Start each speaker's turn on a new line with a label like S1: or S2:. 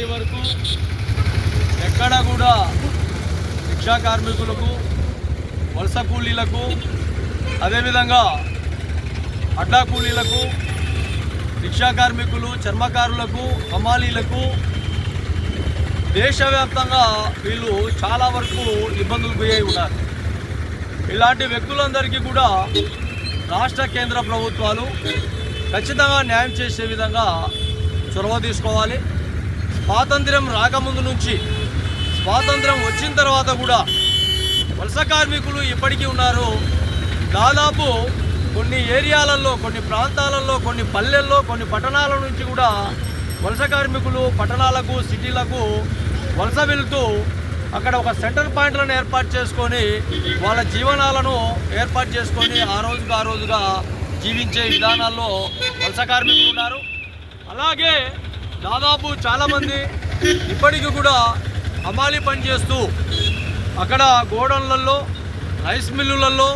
S1: ఇప్పటి వరకు ఎక్కడ కూడా రిక్షా కార్మికులకు, వలస కూలీలకు, అదేవిధంగా అడ్డా కూలీలకు, రిక్షా కార్మికులు, చర్మకారులకు, హమాలీలకు దేశవ్యాప్తంగా వీళ్ళు చాలా వరకు ఇబ్బందులు గురై ఉన్నారు. ఇలాంటి వ్యక్తులందరికీ కూడా రాష్ట్ర కేంద్ర ప్రభుత్వాలు ఖచ్చితంగా న్యాయం చేసే విధంగా చొరవ తీసుకోవాలి. స్వాతంత్ర్యం రాకముందు నుంచి స్వాతంత్ర్యం వచ్చిన తర్వాత కూడా వలస కార్మికులు ఇప్పటికీ ఉన్నారు. దాదాపు కొన్ని ఏరియాలలో, కొన్ని ప్రాంతాలలో, కొన్ని పల్లెల్లో, కొన్ని పట్టణాల నుంచి కూడా వలస కార్మికులు పట్టణాలకు, సిటీలకు వలస వెళుతూ అక్కడ ఒక సెంటర్ పాయింట్లను ఏర్పాటు చేసుకొని వాళ్ళ జీవనాలను ఏర్పాటు చేసుకొని ఆ రోజుగా జీవించే విధానాల్లో వలస కార్మికులు ఉన్నారు. అలాగే దాదాపు చాలామంది ఇప్పటికీ కూడా హమాలీ పనిచేస్తూ అక్కడ గోడౌన్లలో, రైస్ మిల్లులలో,